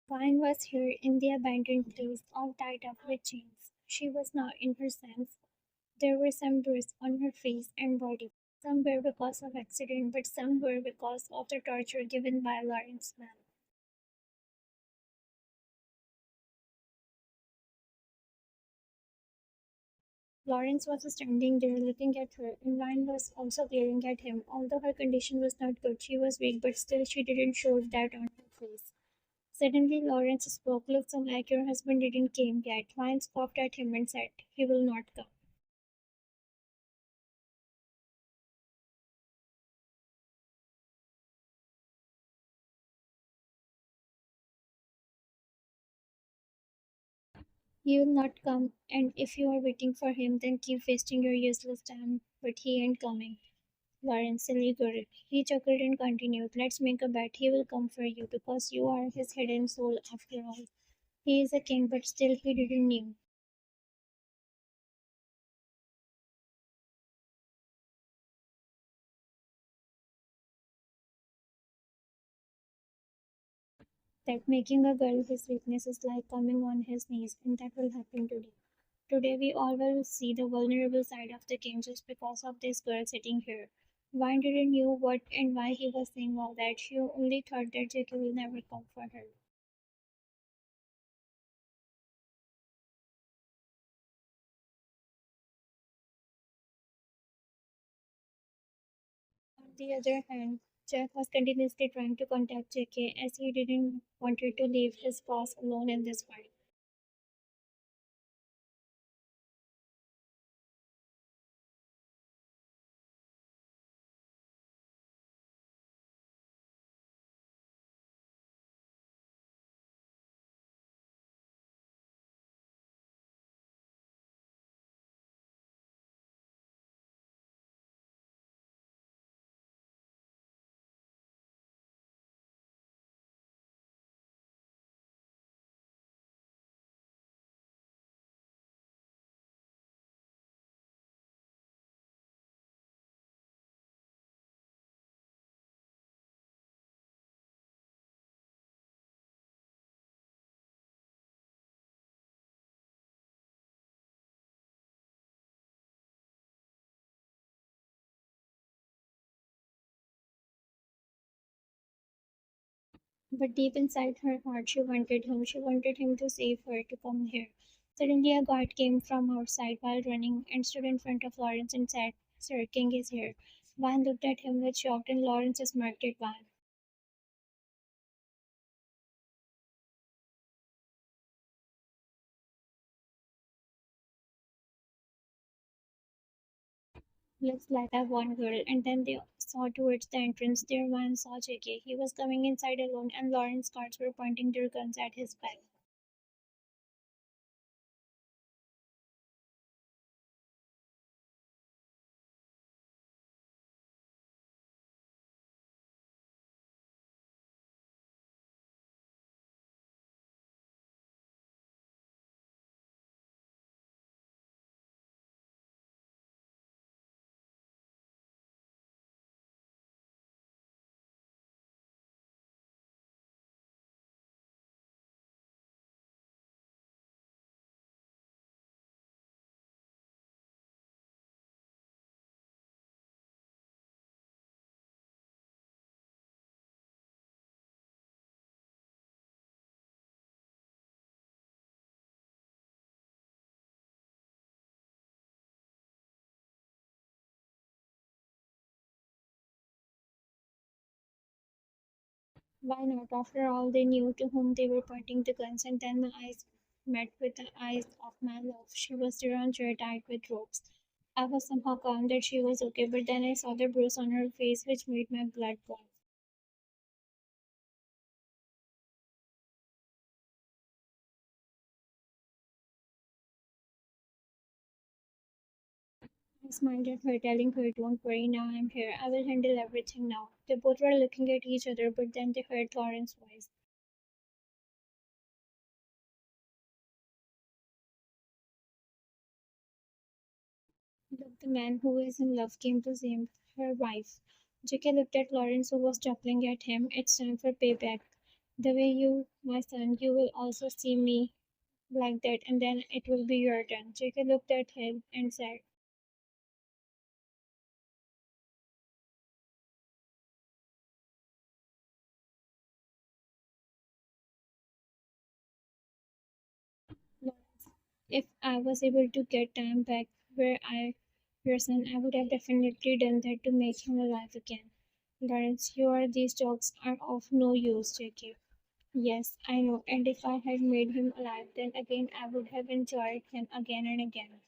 Vine was here in the abandoned place, all tied up with chains. She was now in her sense. There were some bruises on her face and body. Some were because of accident, but some were because of the torture given by Lawrence man. Lawrence was standing there looking at her, and Vine was also glaring at him. Although her condition was not good, she was weak, but still she didn't show that on her face. Suddenly Lawrence spoke. Looks like your husband didn't came yet. Vine scoffed at him and said, he will not come. He will not come, and if you are waiting for him, then keep wasting your useless time. But he ain't coming. Lawrence, silly girl. He chuckled and continued, let's make a bet. He will come for you, because you are his hidden soul after all. He is a king, but still he didn't know that making a girl his weakness is like coming on his knees, and that will happen today. Today we all will see the vulnerable side of the king just because of this girl sitting here. Vine didn't know what and why he was saying all that. She only thought that JK will never come for her. On the other hand, Jack was continuously trying to contact JK as he didn't want her to leave his boss alone in this fight. But deep inside her heart, she wanted him. She wanted him to save her, to come here. Suddenly, a guard came from outside while running and stood in front of Lawrence and said, Sir, King is here. Van looked at him with shock, and Lawrence smirked at Van. Looks like I've one girl. And then they saw towards the entrance. There Van saw JK. He was coming inside alone, and Lawrence's guards were pointing their guns at his back. Why not? After all, they knew to whom they were pointing the guns, and then my eyes met with the eyes of my love. She was there on chair tied with ropes. I was somehow calm that she was okay, but then I saw the bruise on her face, which made my blood boil. I smiled at her, telling her, don't worry, now I'm here. I will handle everything now. They both were looking at each other, but then they heard Lauren's voice. Look, the man who is in love came to save her wife. JK looked at Lawrence, who was chuckling at him. It's time for payback. The way you, my son, you will also see me like that, and then it will be your turn. JK looked at him and said, Lawrence, if I was able to get time back where your son, I would have definitely done that to make him alive again. Lawrence, these jokes are of no use, JK. Yes, I know, and if I had made him alive, then again I would have enjoyed him again and again.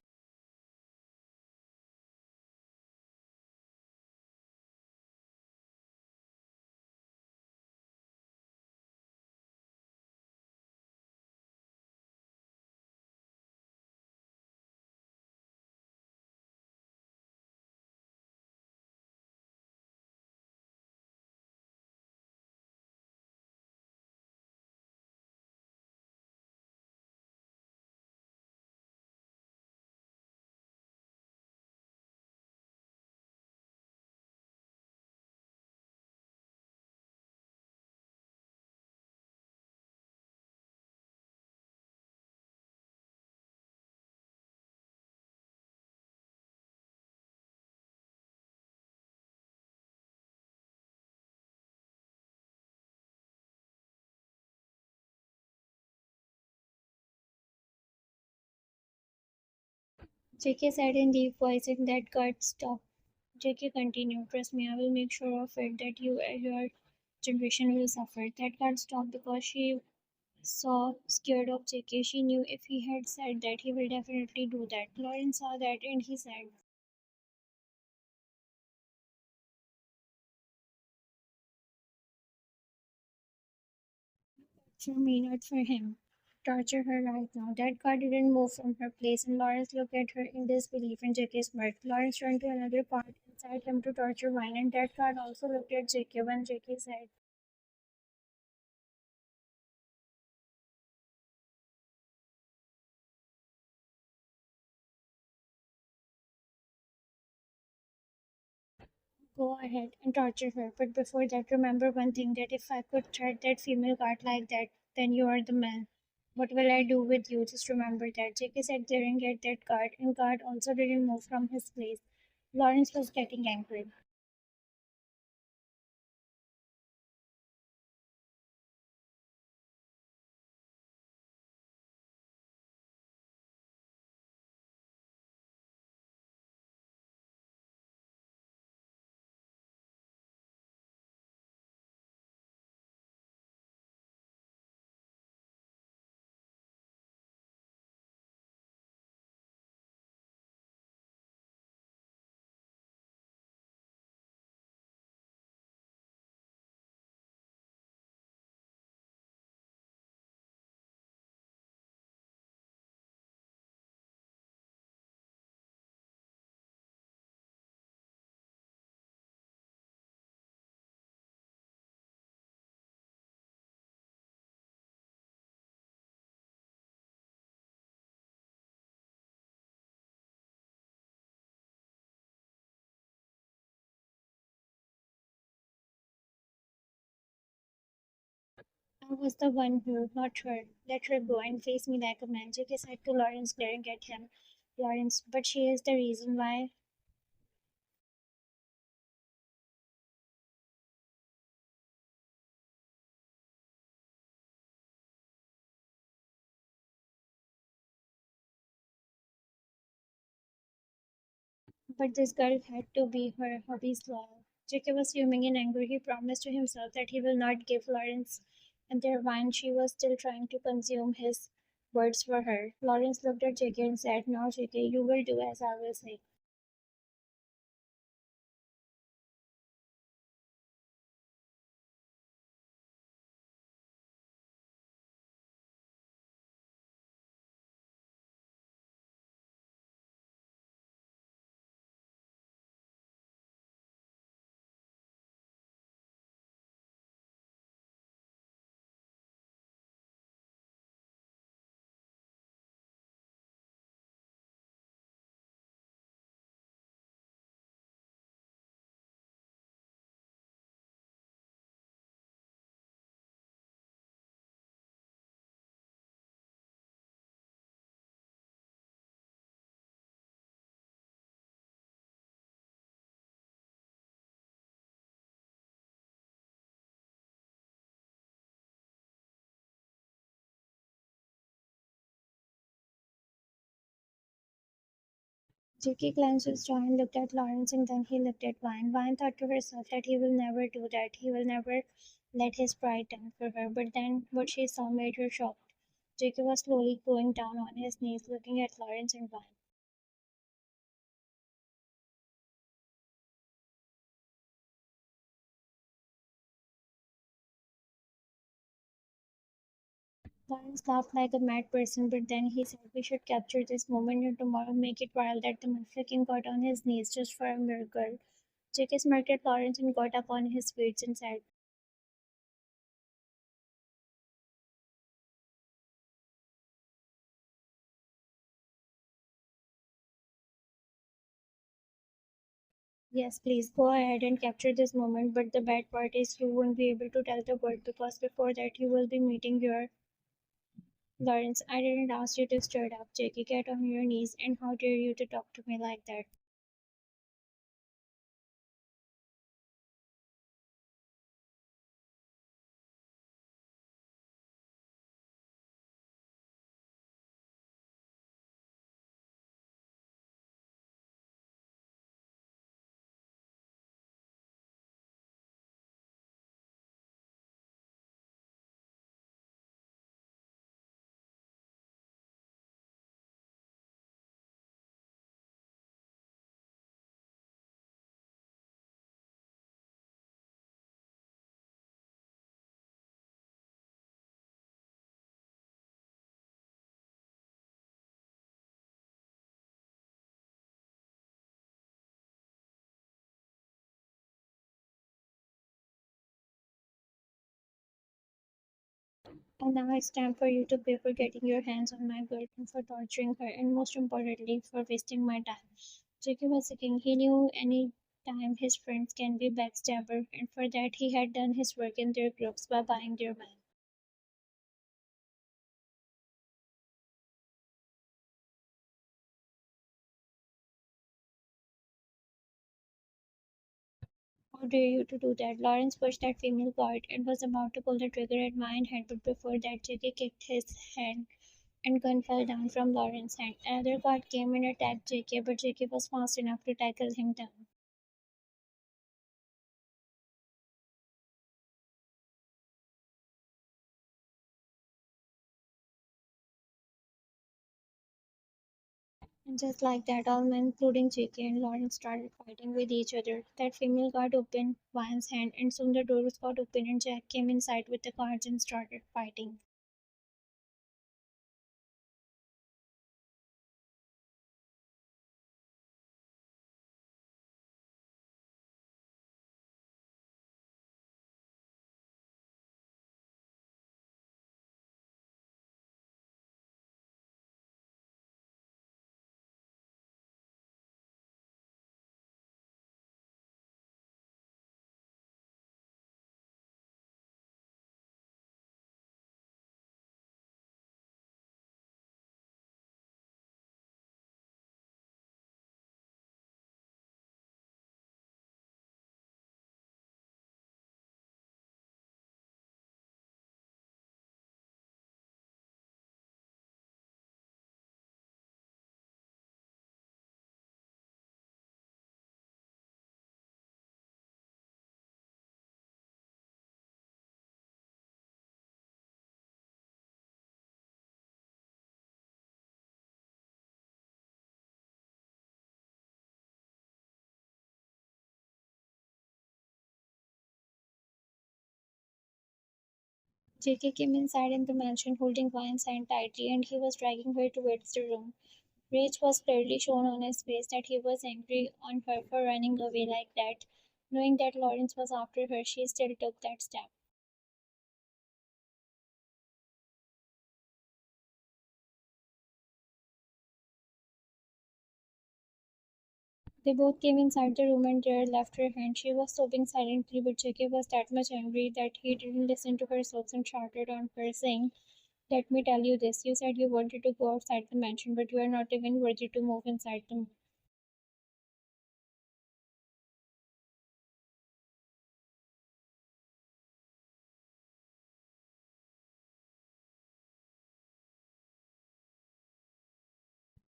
JK said in deep voice, and that got stopped. JK continued, trust me, I will make sure of it that you and your generation will suffer. That got stopped because she saw scared of JK. She knew if he had said that, he will definitely do that. Lawrence saw that and he said, for me, not for him. Torture her right now. That car didn't move from her place, and Lawrence looked at her in disbelief, and JK smirked. Lawrence turned to another part inside him to torture Vine, and that car also looked at JK when JK said, go ahead and torture her. But before that, remember one thing that if I could threat that female guard like that, then you are the man. What will I do with you? Just remember that. JK sat there and get that guard, and guard also didn't move from his place. Lawrence was getting angry. I was the one who, not her, let her go and face me like a man. JK said to Lawrence, glaring at him. Lawrence, but she is the reason why. But this girl had to be her hobby's loyal. JK was fuming in anger. He promised to himself that he will not give Lawrence and their wine. She was still trying to consume his words for her. Lawrence looked at JK and said, no, JK, you will do as I will say. Jackie clenched his jaw and looked at Lawrence and then he looked at Vine. Vine thought to herself that he will never do that. He will never let his pride down for her. But then what she saw made her shocked. Jackie was slowly going down on his knees looking at Lawrence and Vine. Lawrence laughed like a mad person, but then he said, "We should capture this moment and tomorrow make it viral that the Mafia King got on his knees just for a miracle." Jackie smirked at Lawrence and got up on his feet and said, "Yes, please, go ahead and capture this moment, but the bad part is you won't be able to tell the world because before that you will be meeting your..." "Lawrence, I didn't ask you to stir it up, Jackie. Get on your knees, and how dare you to talk to me like that?" And now it's time for you to pay for getting your hands on my girlfriend, for torturing her, and most importantly, for wasting my time. Jackie was a king. He knew any time his friends can be backstabber, and for that he had done his work in their groups by buying their man. "How dare you to do that?" Lawrence pushed that female guard and was about to pull the trigger at mine head, but before that Jackie kicked his hand and gun fell down from Lawrence's hand. Another guard came and attacked Jackie, but Jackie was fast enough to tackle him down. And just like that, all men, including J.K. and Lawrence, started fighting with each other. That female guard opened Vian's hand, and soon the doors got open, and Jack came inside with the guards and started fighting. J.K. came inside in the mansion holding Vian's hand tightly, and he was dragging her towards the room. Rage was clearly shown on his face that he was angry on her for running away like that. Knowing that Lawrence was after her, she still took that step. They both came inside the room and Dare left her hand. She was sobbing silently, but J.K. was that much angry that he didn't listen to her sobs and shouted on her, saying, "Let me tell you this. You said you wanted to go outside the mansion, but you are not even worthy to move inside them."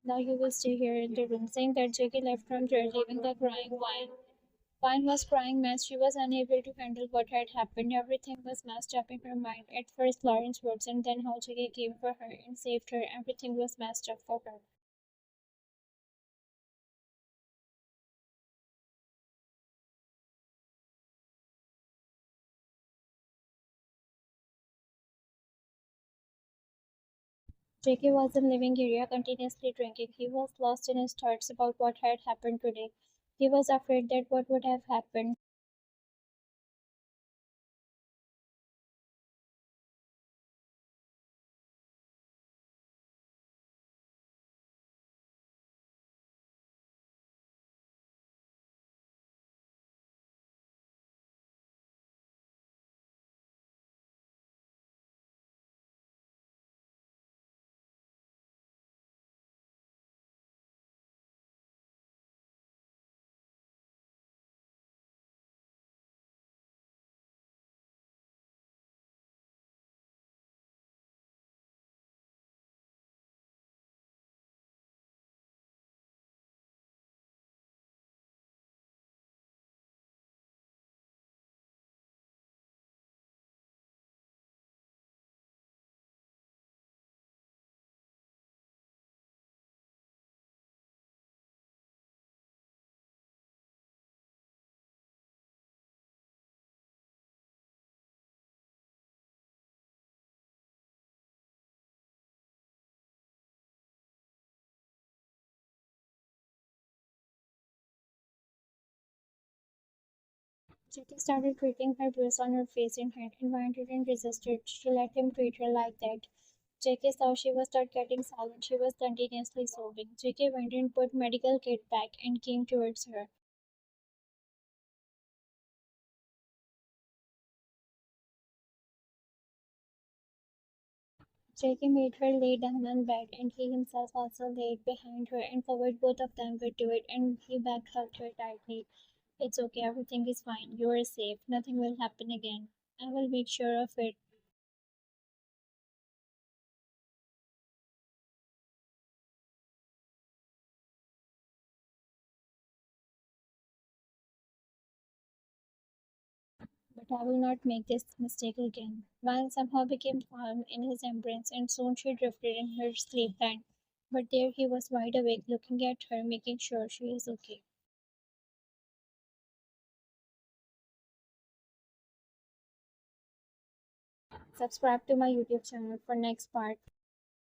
Now you will stay here in the room, saying that Jackie left from there, leaving the crying Wine. Wine was crying mess. She was unable to handle what had happened. Everything was messed up in her mind. At first, Lauren's words, and then how Jackie came for her and saved her. Everything was messed up for her. Jackie was in living area continuously drinking. He was lost in his thoughts about what had happened today. He was afraid that what would have happened. Jackie started treating her bruise on her face and hand, and Vine didn't resist it. She let him treat her like that. Jackie saw she was not getting silent. She was continuously sobbing. Jackie went and put medical kit back and came towards her. Jackie made her lay down on bed, and he himself also laid behind her and covered both of them with it, and he back hugged her tightly. It's okay, everything is fine. You are safe. Nothing will happen again. I will make sure of it. But I will not make this mistake again. Vine somehow became calm in his embrace, and soon she drifted in her sleepland. But there he was wide awake, looking at her, making sure she is okay. Subscribe to my YouTube channel for next part.